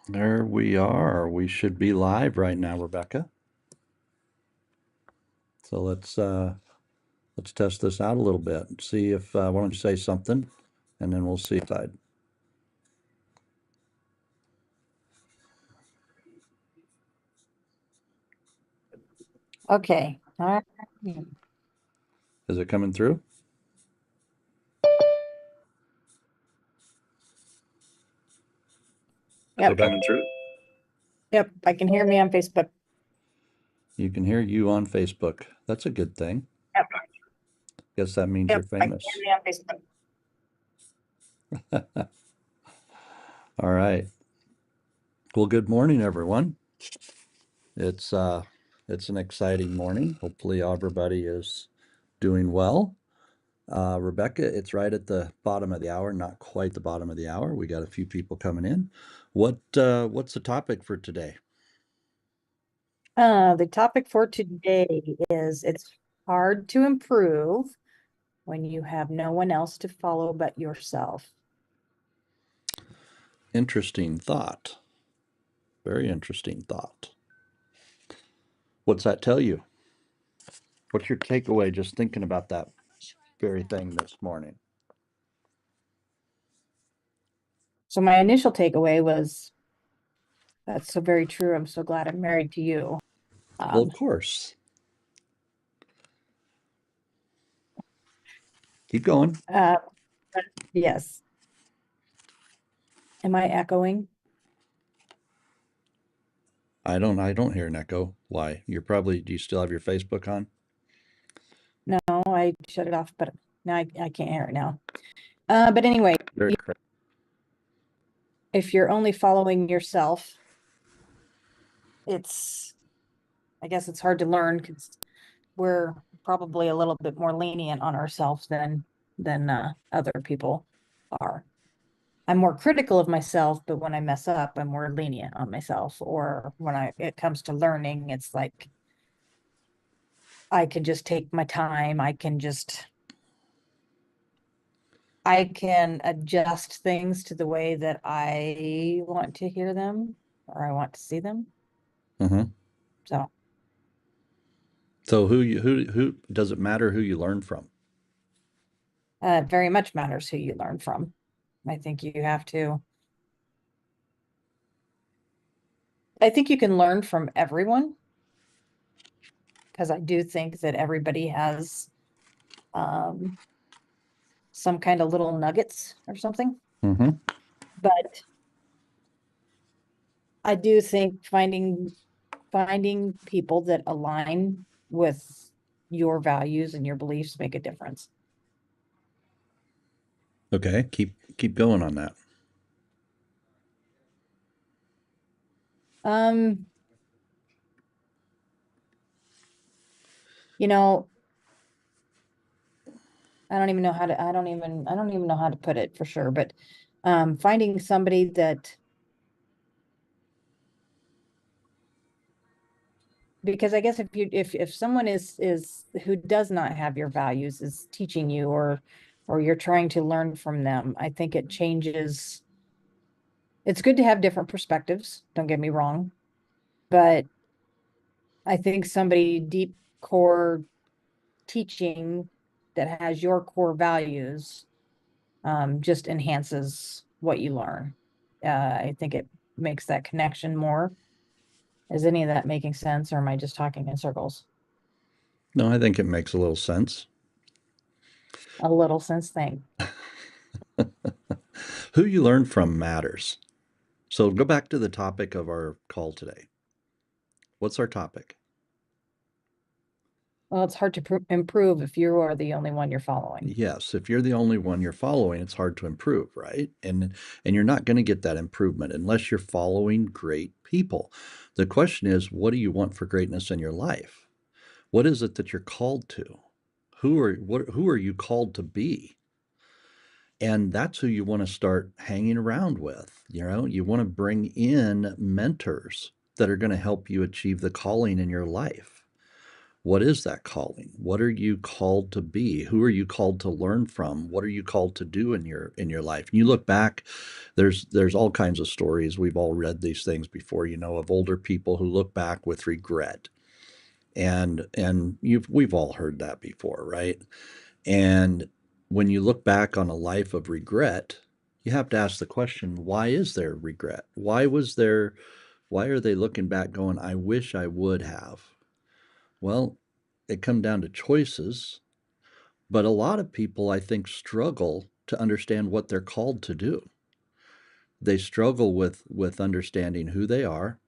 There we are. We should be live right now, Rebecca. So let's test this out a little bit and see if why don't you say something, and then we'll see side. Okay. All right. Is it coming through? Yep. Is it coming through? Yep. I can hear me on Facebook. You can hear you on Facebook. That's a good thing. Yep. Guess that means you're Yep. I can famous. hear me on Facebook. All right. Well, good morning, everyone. It's an exciting morning. Hopefully everybody is doing well. Rebecca, it's right at the bottom of the hour, not quite the bottom of the hour. We got a few people coming in. What's the topic for today? The topic for today is it's hard to improve when you have no one else to follow but yourself. Interesting thought. Very interesting thought. What's that tell you? What's your takeaway just thinking about that very thing this morning? So my initial takeaway was that's so very true. I'm so glad I'm married to you. Well, of course. Keep going. Yes. Am I echoing? I don't hear an echo. Why? Do you still have your Facebook on? No, I shut it off, but now I can't hear it now. But anyway, Very if you're only following yourself, I guess it's hard to learn because we're probably a little bit more lenient on ourselves than other people are. I'm more critical of myself, but when I mess up, I'm more lenient on myself. Or when it comes to learning, it's like I can just take my time. I can adjust things to the way that I want to hear them or I want to see them. Uh-huh. So So who does it matter who you learn from? it very much matters who you learn from. I think you have to. I think you can learn from everyone because I do think that everybody has um, some kind of little nuggets or something. Mm-hmm. But I do think finding people that align with your values and your beliefs make a difference. Okay, keep going on that. Um, you know, I don't even know how to put it for sure, but finding somebody that because I guess if someone is who does not have your values is teaching you or you're trying to learn from them, I think it changes. It's good to have different perspectives, don't get me wrong, but I think somebody deep core teaching that has your core values just enhances what you learn. I think it makes that connection more. Is any of that making sense, or am I just talking in circles? No, I think it makes a little sense. A little sense thing. Who you learn from matters. So go back to the topic of our call today. What's our topic? Well, it's hard to improve if you are the only one you're following. Yes, if you're the only one you're following, it's hard to improve, right? And you're not going to get that improvement unless you're following great people. The question is, what do you want for greatness in your life? What is it that you're called to? Who are you called to be? And that's who you want to start hanging around with. You want to bring in mentors that are going to help you achieve the calling in your life. What is that calling? What are you called to be? Who are you called to learn from? What are you called to do in your life? And you look back, there's all kinds of stories. We've all read these things before, of older people who look back with regret. And we've all heard that before, right? And when you look back on a life of regret, you have to ask the question, why is there regret? Why are they looking back going, I wish I would have? Well, it comes down to choices, but a lot of people, I think, struggle to understand what they're called to do. They struggle with understanding who they are.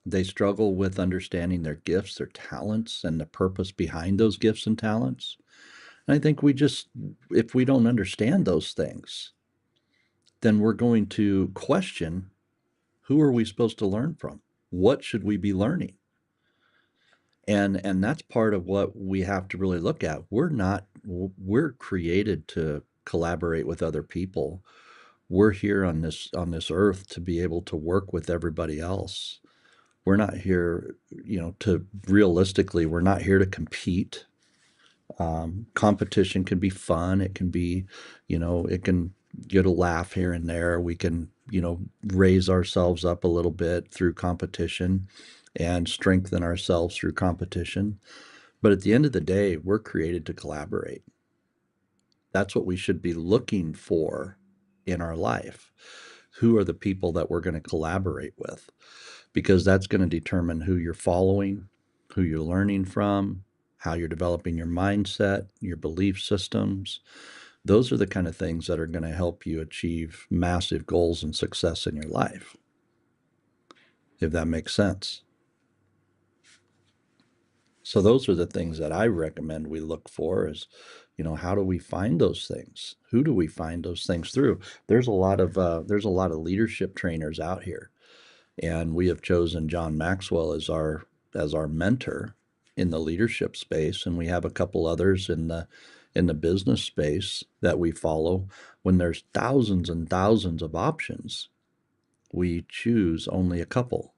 They struggle with understanding their gifts, their talents, and the purpose behind those gifts and talents. And I think if we don't understand those things, then we're going to question, who are we supposed to learn from? What should we be learning? And that's part of what we have to really look at. We're created to collaborate with other people. We're here on this earth to be able to work with everybody else. We're not here, to realistically, we're not here to compete. Competition can be fun. It can be, it can get a laugh here and there. We can, raise ourselves up a little bit through competition and strengthen ourselves through competition. But at the end of the day, we're created to collaborate. That's what we should be looking for in our life. Who are the people that we're going to collaborate with? Because that's going to determine who you're following, who you're learning from, how you're developing your mindset, your belief systems. Those are the kind of things that are going to help you achieve massive goals and success in your life, if that makes sense. So those are the things that I recommend we look for is, how do we find those things? Who do we find those things through? There's a lot of leadership trainers out here, and we have chosen John Maxwell as our mentor in the leadership space, and we have a couple others in the business space that we follow. When there's thousands and thousands of options, we choose only a couple.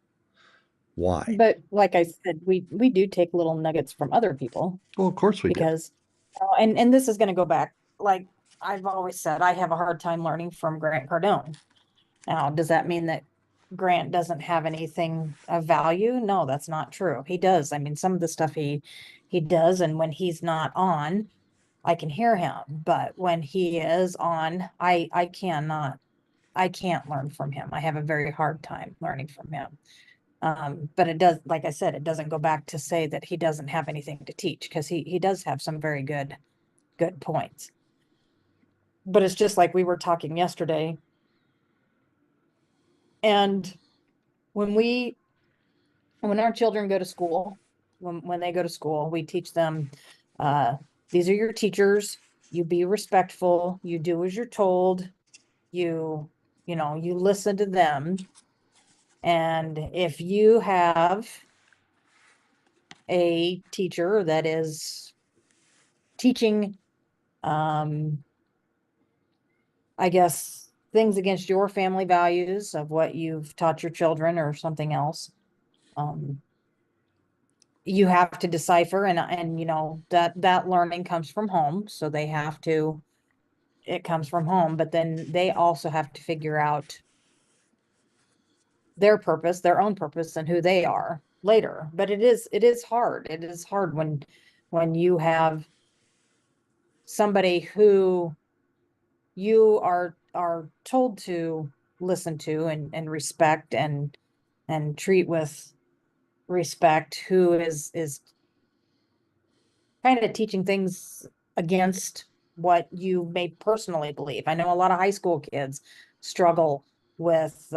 Why? But like I said, we do take little nuggets from other people Well, of course we do. because, and this is going to go back. Like I've always said, I have a hard time learning from Grant Cardone. Now, does that mean that Grant doesn't have anything of value? No, that's not true. He does. I mean, some of the stuff he does, and when he's not on, I can hear him. But when he is on, I can't learn from him. I have a very hard time learning from him. But it does, like I said, it doesn't go back to say that he doesn't have anything to teach, because he does have some very good points. But it's just like we were talking yesterday, and when we when our children go to school, when they go to school, we teach them, uh, these are your teachers. You be respectful. You do as you're told. You, you listen to them. And if you have a teacher that is teaching, um, I guess, things against your family values of what you've taught your children or something else, um, you have to decipher, and that learning comes from home, so it comes from home, but then they also have to figure out their own purpose, and who they are later. But it is hard when you have somebody who you are told to listen to and respect and treat with respect, who is kind of teaching things against what you may personally believe. I know a lot of high school kids struggle with,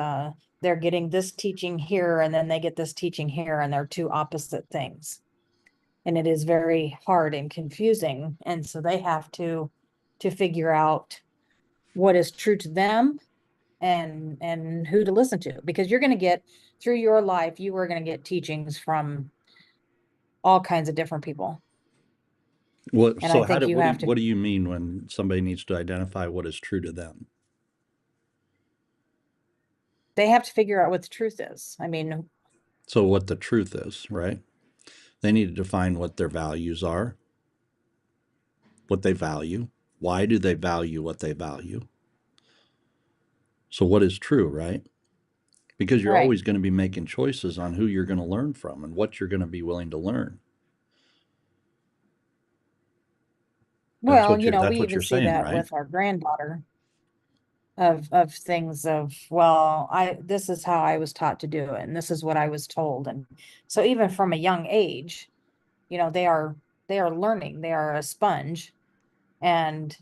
they're getting this teaching here and then they get this teaching here, and they're two opposite things. And it is very hard and confusing. And so they have to figure out what is true to them, and who to listen to, because you're going to get, through your life, you are going to get teachings from all kinds of different people. What And I so how think do you what do have you, to what do you mean when somebody needs to identify what is true to them? they have to figure out what the truth is. I mean, So what the truth is, right? They need to define what their values are, what they value. Why do they value what they value? So, what is true, right? Because you're Right. always going to be making choices on who you're going to learn from and what you're going to be willing to learn. Well, That's we what even you're see saying, that right? with our granddaughter of things of, well, this is how I was taught to do it, and this is what I was told. And so even from a young age, they are learning, they are a sponge. And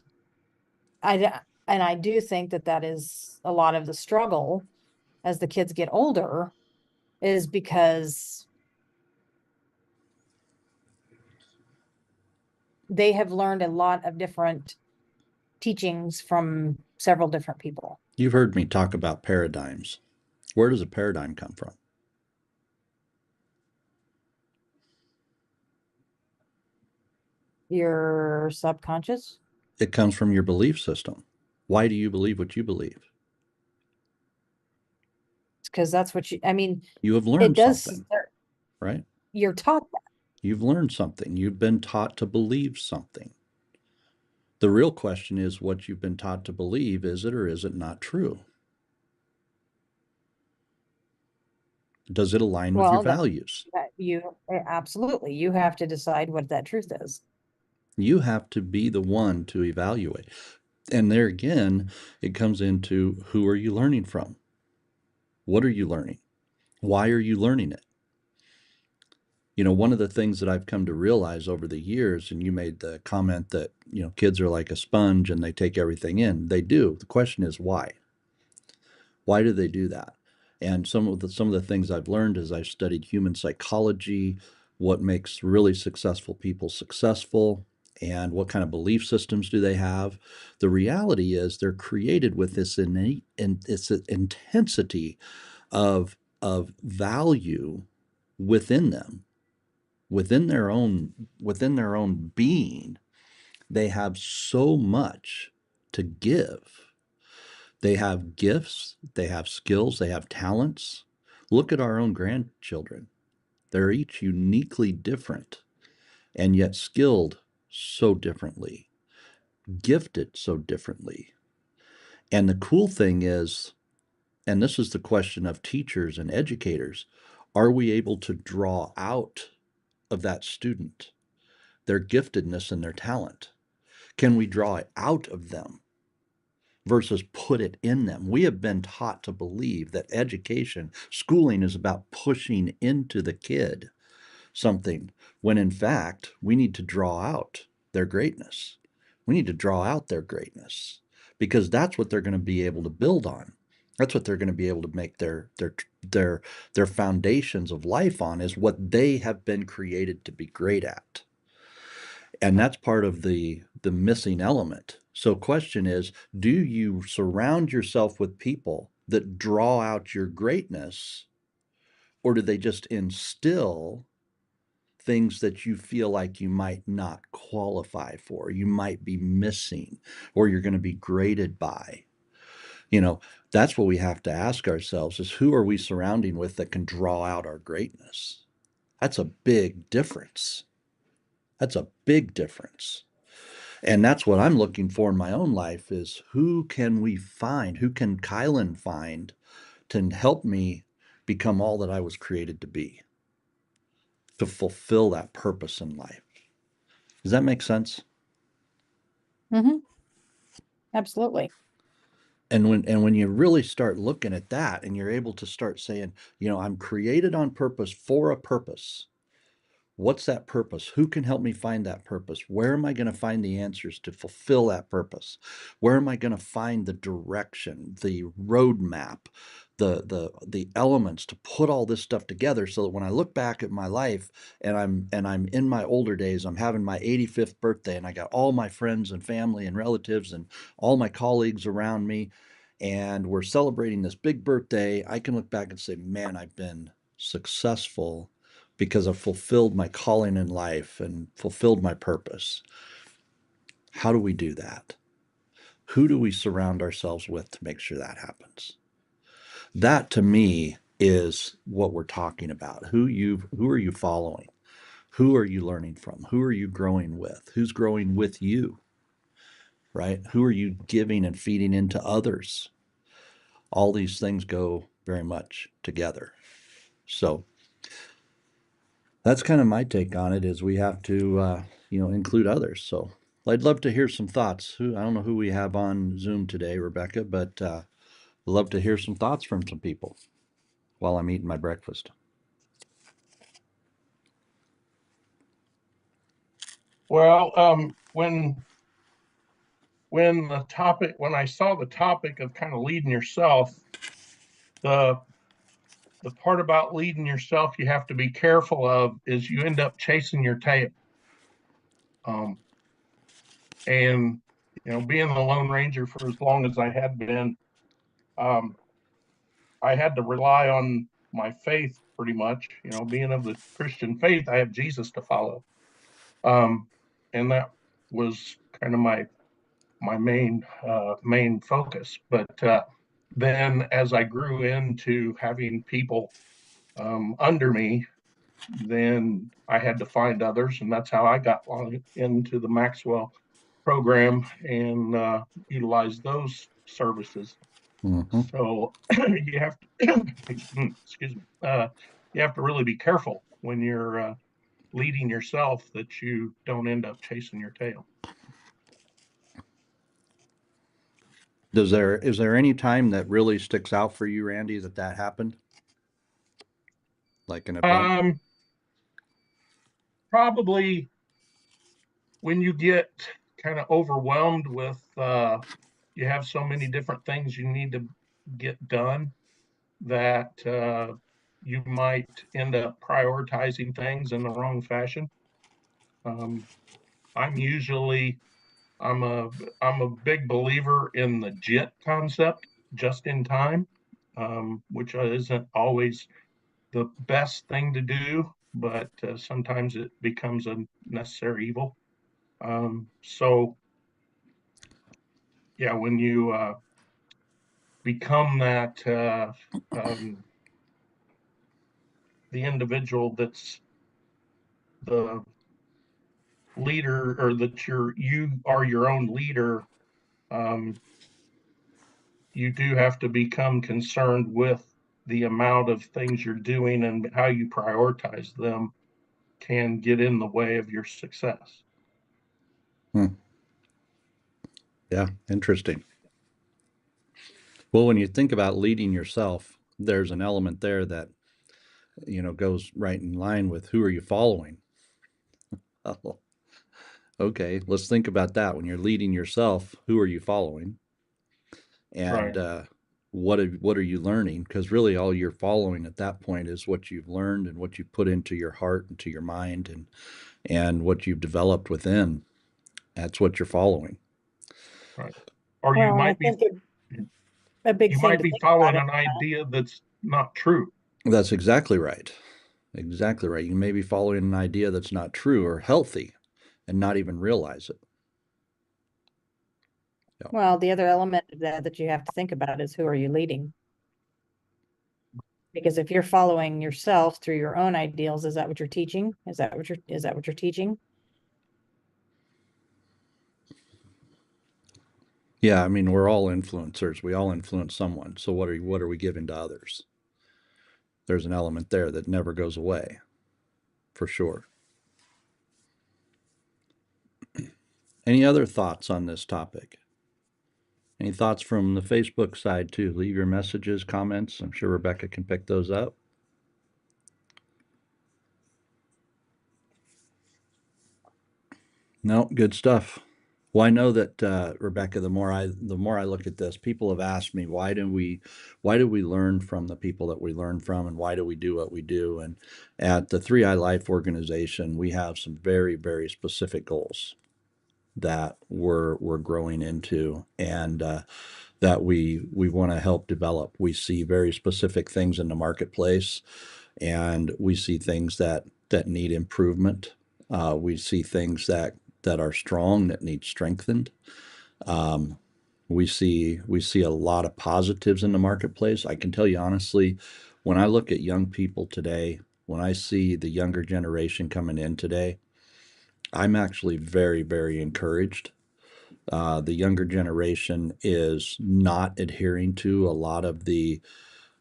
I do think that that is a lot of the struggle as the kids get older, is because they have learned a lot of different teachings from several different people. You've heard me talk about paradigms. Where does a paradigm come from? Your subconscious, It comes from your belief system. Why do you believe what you believe? because that's what I mean, You have it learned does, something, right? you're taught that. You've learned something. You've been taught to believe something. The real question is what you've been taught to believe, is it or is it not true? Does it align with your Well, values? absolutely, you have to decide what that truth is. You have to be the one to evaluate. And there again, it comes into who are you learning from? What are you learning? Why are you learning it? One of the things that I've come to realize over the years, and you made the comment that, kids are like a sponge and they take everything in. They do. The question is why? Why do they do that? And some of the things I've learned as I've studied human psychology, what makes really successful people successful, and what kind of belief systems do they have. The reality is they're created with this innate and this intensity of value within them, within their own being. They have so much to give. They have gifts, they have skills, they have talents. Look at our own grandchildren. They're each uniquely different and yet skilled so differently, gifted so differently. And the cool thing is, and this is the question of teachers and educators, are we able to draw out of that student their giftedness and their talent? Can we draw it out of them versus put it in them? We have been taught to believe that education, schooling is about pushing into the kid something, when in fact, we need to draw out their greatness. We need to draw out their greatness because that's what they're going to be able to build on. That's what they're going to be able to make their their foundations of life on, is what they have been created to be great at. And that's part of the missing element. So question is, do you surround yourself with people that draw out your greatness, or do they just instill things that you feel like you might not qualify for, you might be missing, or you're going to be graded by? You know, that's what we have to ask ourselves, is who are we surrounding with that can draw out our greatness? That's a big difference. That's a big difference. And that's what I'm looking for in my own life, is who can we find? Who can Kylan find to help me become all that I was created to be, to fulfill that purpose in life? Does that make sense? Hmm. Absolutely. And when you really start looking at that and you're able to start saying, I'm created on purpose for a purpose. What's that purpose? Who can help me find that purpose? Where am I going to find the answers to fulfill that purpose? Where am I going to find the direction, the roadmap, the elements to put all this stuff together, so that when I look back at my life and I'm in my older days, I'm having my 85th birthday and I got all my friends and family and relatives and all my colleagues around me, and we're celebrating this big birthday, I can look back and say, man, I've been successful because I've fulfilled my calling in life and fulfilled my purpose. How do we do that? Who do we surround ourselves with to make sure that happens? That to me is what we're talking about. Who are you following? Who are you learning from? Who are you growing with? Who's growing with you, right? Who are you giving and feeding into others? All these things go very much together. So that's kind of my take on it, is we have to, include others. So I'd love to hear some thoughts. I don't know who we have on Zoom today, Rebecca, but I'd love to hear some thoughts from some people while I'm eating my breakfast. Well, when I saw the topic of kind of leading yourself, the the part about leading yourself you have to be careful of is you end up chasing your tail. Um, and being the Lone Ranger for as long as I had been, um, I had to rely on my faith pretty much. Being of the Christian faith, I have Jesus to follow, and that was kind of my main focus. But then, as I grew into having people under me, then I had to find others, and that's how I got into the Maxwell program and utilize those services. Mm-hmm. So you have to, excuse me, you have to really be careful when you're leading yourself that you don't end up chasing your tail. Is there any time that really sticks out for you, Randy, that happened? Like an event? Um, Probably when you get kind of overwhelmed with, you have so many different things you need to get done that you might end up prioritizing things in the wrong fashion. Um, I'm usually I'm a I'm a big believer in the JIT concept, just in time, which isn't always the best thing to do, but sometimes it becomes a necessary evil. So yeah, when you become that um, the individual that's the leader, or that you are your own leader, um, you do have to become concerned with the amount of things you're doing, and how you prioritize them can get in the way of your success. Hmm. Yeah, interesting. Well, when you think about leading yourself, there's an element there that, goes right in line with who are you following? Oh, okay, let's think about that. When you're leading yourself, who are you following? And Right, what are you learning? Because really, all you're following at that point is what you've learned and what you put into your heart and to your mind, and what you've developed within. That's what you're following. right. Or Well, and I think a big you thing might to be think about following it. an idea that's not true. That's exactly right. Exactly right. You may be following an idea that's not true or healthy and not even realize it. Yeah. Well, the other element of that you have to think about is who are you leading? Because if you're following yourself through your own ideals, is that what you're teaching? Is that what you're teaching? Yeah, I mean, we're all influencers. We all influence someone. So what are we giving to others? There's an element there that never goes away, for sure. Any other thoughts on this topic? Any thoughts from the Facebook side too? Leave your messages, comments. I'm sure Rebecca can pick those up. No, good stuff. Well, I know that Rebecca. The more I look at this, people have asked me why do we learn from the people that we learn from, and why do we do what we do? And at the 3i Life organization, we have some very very specific goals that we're growing into, and that we want to help develop. We see very specific things in the marketplace, and we see things that need improvement. We see things that are strong that need strengthened. Um, we see a lot of positives in the marketplace. I can tell you honestly, when I look at young people today, when I see the younger generation coming in today, I'm actually very, very encouraged. The younger generation is not adhering to a lot of the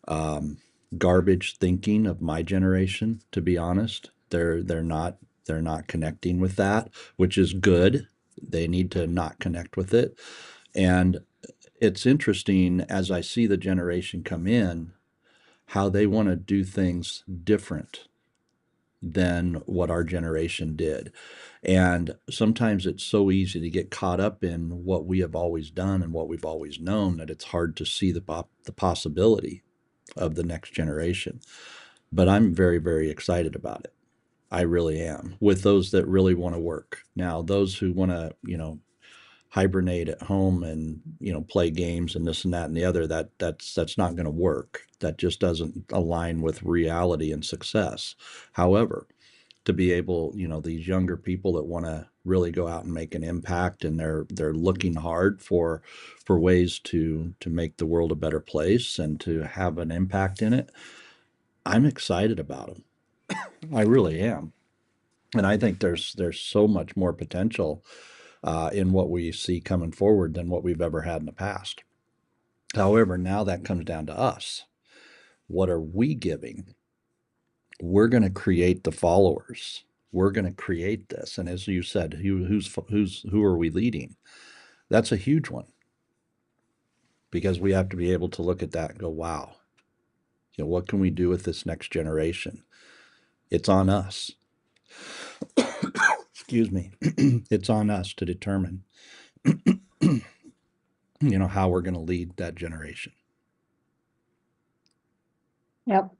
um, garbage thinking of my generation. To be honest, they're not connecting with that, which is good. They need to not connect with it. And it's interesting as I see the generation come in, how they want to do things different than what our generation did. And sometimes it's so easy to get caught up in what we have always done and what we've always known that it's hard to see the possibility of the next generation. But I'm very, very excited about it. I really am. With those that really want to work. Now, those who want to, hibernate at home and, play games and this and that and the other, that's not going to work. That just doesn't align with reality and success. However, to be able, these younger people that want to really go out and make an impact, and they're looking hard for ways to make the world a better place and to have an impact in it. I'm excited about them. I really am. And I think there's so much more potential in what we see coming forward than what we've ever had in the past. However, now that comes down to us. What are we giving? We're going to create the followers. We're going to create this. And as you said, who are we leading? That's a huge one, because we have to be able to look at that and go, wow, what can we do with this next generation? It's on us. Excuse me. It's on us to determine, how we're going to lead that generation. Yep.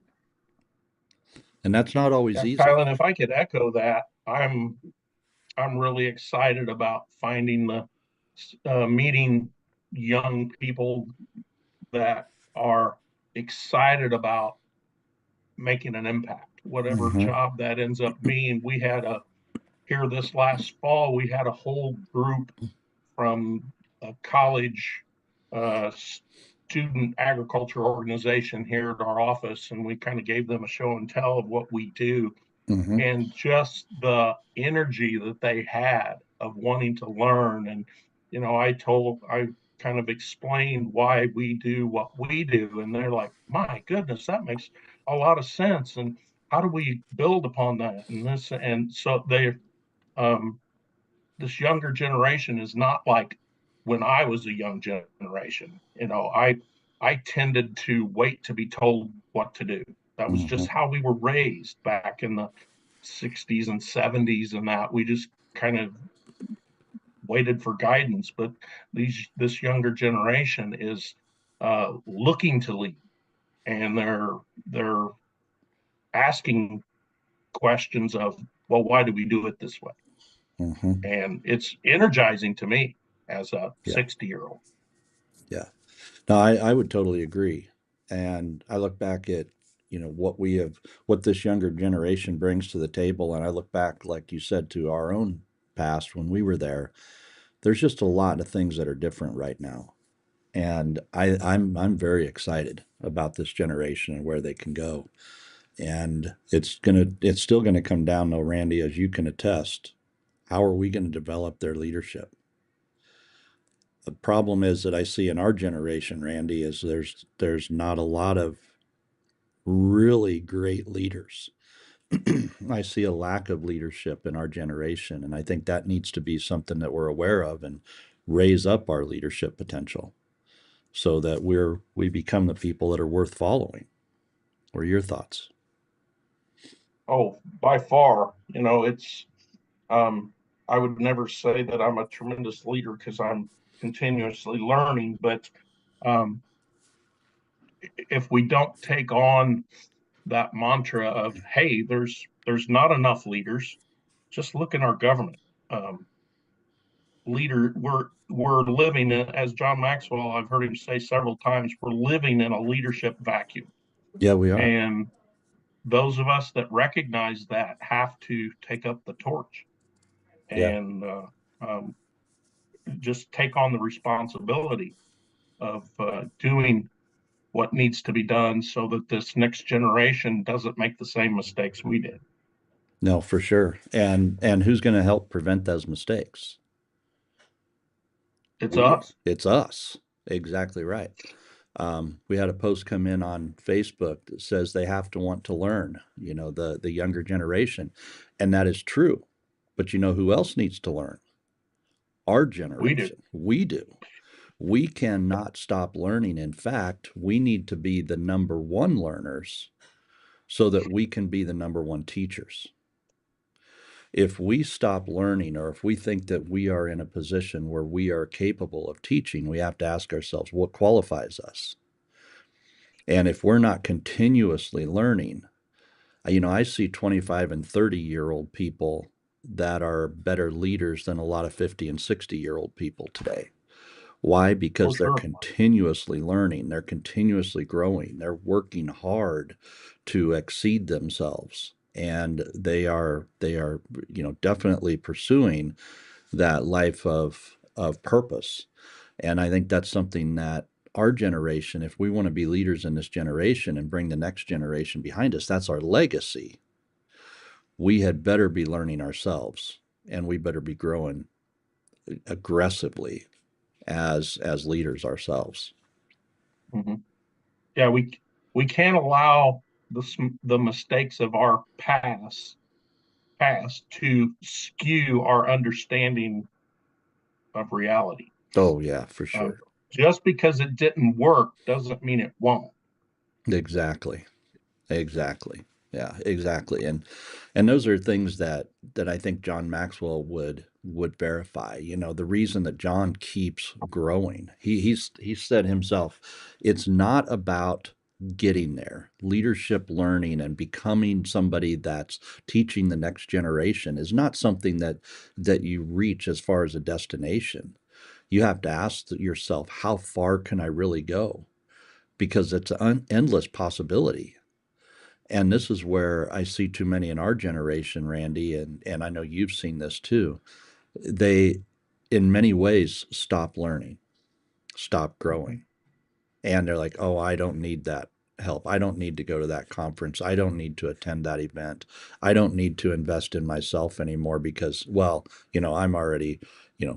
And that's not always easy. Kylan, if I could echo that, I'm really excited about finding meeting young people that are excited about making an impact, whatever Mm-hmm. job that ends up being. We had here this last fall, we had a whole group from a college uh, student agriculture organization here at our office, and we kind of gave them a show and tell of what we do, Mm-hmm. and just the energy that they had of wanting to learn. And I kind of explained why we do what we do, and they're like, my goodness, that makes a lot of sense, and how do we build upon that? And this, and so they um this younger generation is not like when I was a young generation. I tended to wait to be told what to do. That was Mm-hmm. just how we were raised back in the 60s and 70s, and that we just kind of waited for guidance. But this younger generation is looking to lead, and they're asking questions of, well, why do we do it this way? Mm-hmm. And it's energizing to me as a Yeah. 60-year-old. Yeah. No, I would totally agree. And I look back at, what this younger generation brings to the table. And I look back, like you said, to our own past when we were there. There's just a lot of things that are different right now. And I'm very excited about this generation and where they can go. And it's still gonna come down though, Randy, as you can attest. How are we gonna develop their leadership? The problem is that I see in our generation, Randy, is there's not a lot of really great leaders. I see a lack of leadership in our generation, and I think that needs to be something that we're aware of and raise up our leadership potential so that we become the people that are worth following. What are your thoughts? Oh, by far, it's I would never say that I'm a tremendous leader because I'm continuously learning, but um, if we don't take on that mantra of, hey, there's not enough leaders, just look in our government. Um, we're living in, as John Maxwell, I've heard him say several times, we're living in a leadership vacuum. Yeah, we are. And those of us that recognize that have to take up the torch Yeah. and um, just take on the responsibility of doing what needs to be done so that this next generation doesn't make the same mistakes we did. No, for sure. And who's going to help prevent those mistakes? It's us. It's us. Exactly right. We had a post come in on Facebook that says they have to want to learn, the younger generation. And that is true. But you know who else needs to learn? Our We do. generation. We do. We cannot stop learning. In fact, we need to be the number one learners so that we can be the number one teachers. If we stop learning, or if we think that we are in a position where we are capable of teaching, we have to ask ourselves, what qualifies us? And if we're not continuously learning, I see 25 and 30-year-old people that are better leaders than a lot of 50 and 60-year-old people today. Why? Oh, Because they're sure. continuously learning, they're continuously growing, they're working hard to exceed themselves. And they are definitely pursuing that life of purpose. And I think that's something that our generation, if we want to be leaders in this generation and bring the next generation behind us, that's our legacy. We had better be learning ourselves, and we better be growing aggressively as leaders ourselves. Mm-hmm. Yeah, we can't allow the mistakes of our past to skew our understanding of reality. Oh yeah, for Uh, sure. just because it didn't work doesn't mean it won't. Exactly. Exactly. Yeah, exactly. And those are things that I think John Maxwell would verify. The reason that John keeps growing. He said himself, it's not about getting there. Leadership learning and becoming somebody that's teaching the next generation is not something that you reach as far as a destination. You have to ask yourself, how far can I really go? Because it's an endless possibility. And this is where I see too many in our generation, Randy, and I know you've seen this too. They, in many ways, stop learning, stop growing. And they're like, oh, I don't need that help. I don't need to go to that conference. I don't need to attend that event. I don't need to invest in myself anymore because, well, I'm already,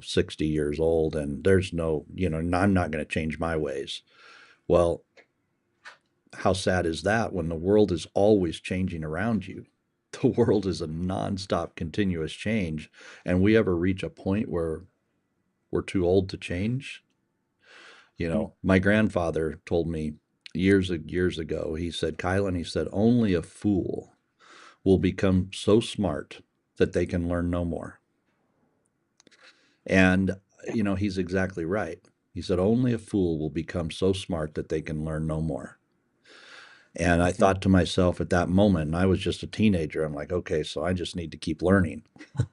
60 years old and there's no, I'm not going to change my ways. Well, how sad is that when the world is always changing around you? The world is a nonstop, continuous change, and we ever reach a point where we're too old to change? My grandfather told me years ago, he said, Kylan, he said, only a fool will become so smart that they can learn no more. And, he's exactly right. He said, only a fool will become so smart that they can learn no more. And I thought to myself at that moment, and I was just a teenager, I'm like, okay, so I just need to keep learning,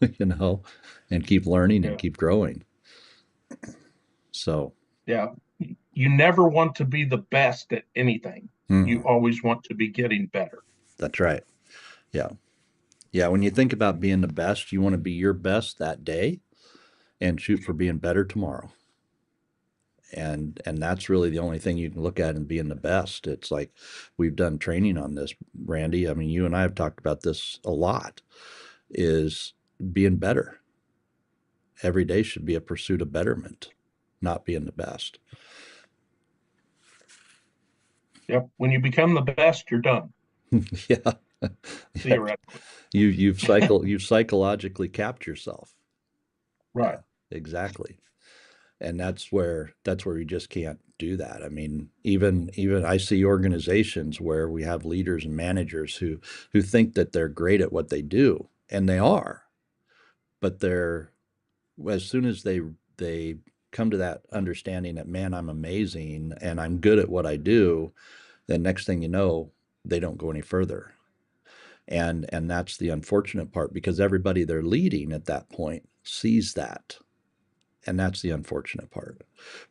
and keep learning and Yeah. keep growing. So, Yeah. You never want to be the best at anything. You always want to be getting better. that's right. Yeah. Yeah. When you think about being the best, you want to be your best that day and shoot for being better tomorrow. And that's really the only thing you can look at in being the best. It's like we've done training on this, Randy. I mean, you and I have talked about this a lot, is being better. Every day should be a pursuit of betterment, not being the best. Yep. When you become the best, you're done. Yeah. Yeah. Theoretically. You've psychologically capped yourself. Right. Yeah, exactly. And that's where you just can't do that. I mean, even I see organizations where we have leaders and managers who think that they're great at what they do, and they are, but they're as soon as they come to that understanding that, man, I'm amazing and I'm good at what I do, then next thing you know, they don't go any further. And that's the unfortunate part, because everybody they're leading at that point sees that. And that's the unfortunate part.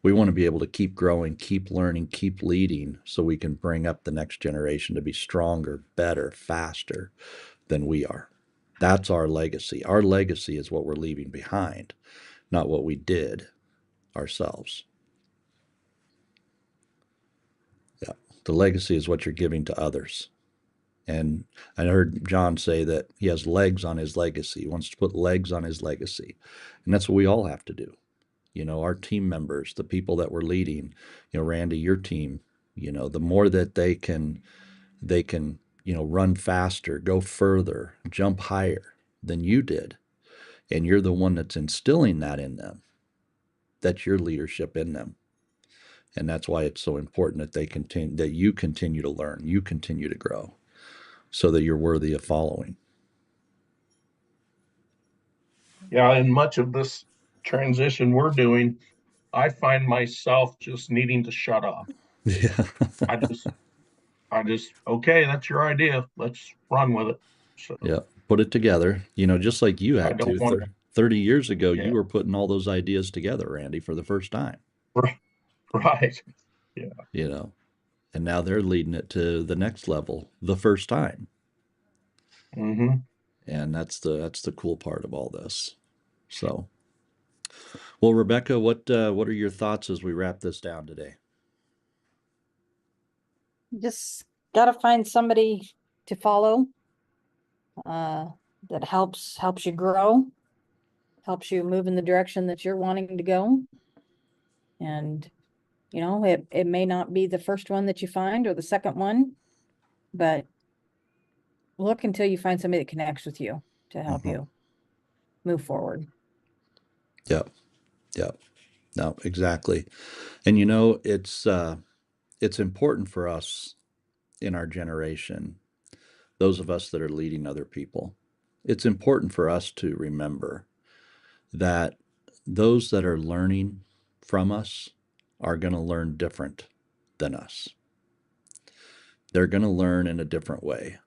We want to be able to keep growing, keep learning, keep leading so we can bring up the next generation to be stronger, better, faster than we are. That's our legacy. Our legacy is what we're leaving behind, not what we did ourselves. Yeah. The legacy is what you're giving to others. And I heard John say that he has legs on his legacy. He wants to put legs on his legacy. And that's what we all have to do. Our team members, the people that we're leading, Randy, your team, the more that they can, run faster, go further, jump higher than you did. And you're the one that's instilling that in them. That's your leadership in them. And that's why it's so important that you continue to learn, you continue to grow, so that you're worthy of following. Yeah, in much of this transition we're doing, I find myself just needing to shut up. Yeah. I just, okay, that's your idea. Let's run with it. So Yeah. Put it together, just like you I had don't to. want to, 30 years ago, yeah, you were putting all those ideas together, Randy, for the first time, right. Yeah. and now they're leading it to the next level the first time. Mm-hmm. And that's the cool part of all this. So, well, Rebecca, what are your thoughts as we wrap this down today? Just gotta find somebody to follow, that helps you grow, helps you move in the direction that you're wanting to go. And, it may not be the first one that you find or the second one, but look until you find somebody that connects with you to help you move forward. Yep. Yep. No, exactly. And it's important for us in our generation, those of us that are leading other people. It's important for us to remember that those that are learning from us are going to learn different than us. They're going to learn in a different way.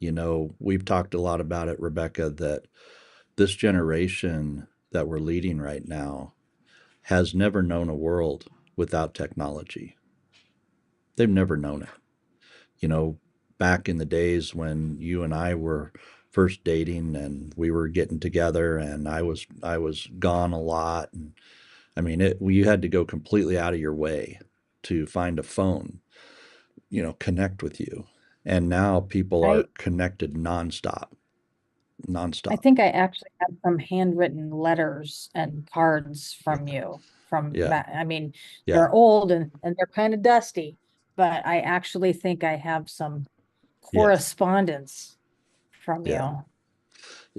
We've talked a lot about it, Rebecca, that this generation that we're leading right now has never known a world without technology. They've never known it. Back in the days when you and I were first dating and we were getting together and I was gone a lot, and I mean you had to go completely out of your way to find a phone, connect with you. And now people I are connected nonstop. I Nonstop. think I actually have some handwritten letters and cards from you from Yeah. back. I mean, Yeah. they're old and they're kind of dusty, but I actually think I have some Yeah. correspondence from Yeah. you.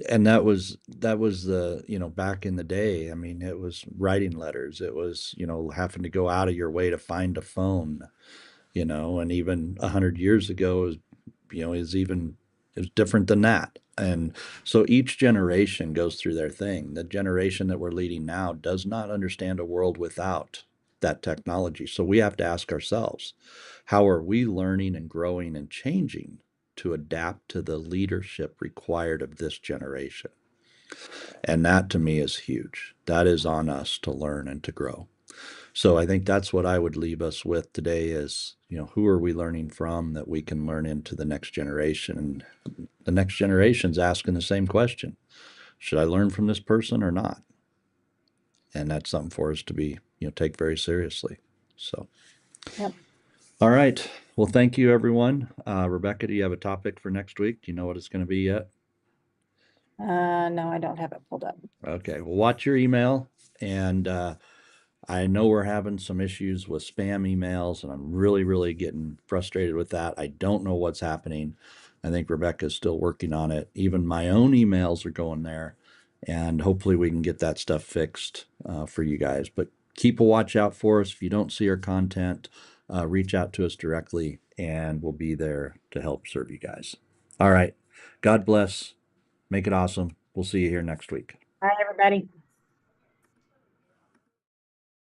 And that was the, back in the day. I mean, it was writing letters. It was, having to go out of your way to find a phone, and even 100 years ago is different than that. And so each generation goes through their thing. The generation that we're leading now does not understand a world without that technology. So we have to ask ourselves, how are we learning and growing and changing to adapt to the leadership required of this generation? And that to me is huge. That is on us to learn and to grow. So I think that's what I would leave us with today is, who are we learning from that we can learn into the next generation? And the next generation's asking the same question. Should I learn from this person or not? And that's something for us to be, take very seriously. So, Yep. all right. Well, thank you, everyone. Rebecca, do you have a topic for next week? Do you know what it's going to be yet? No, I don't have it pulled up. Okay. Well, watch your email. And I know we're having some issues with spam emails, and I'm really, really getting frustrated with that. I don't know what's happening. I think Rebecca's still working on it. Even my own emails are going there, and hopefully we can get that stuff fixed for you guys. But keep a watch out for us. If you don't see our content, reach out to us directly, and we'll be there to help serve you guys. All right. God bless. Make it awesome. We'll see you here next week. Bye, everybody.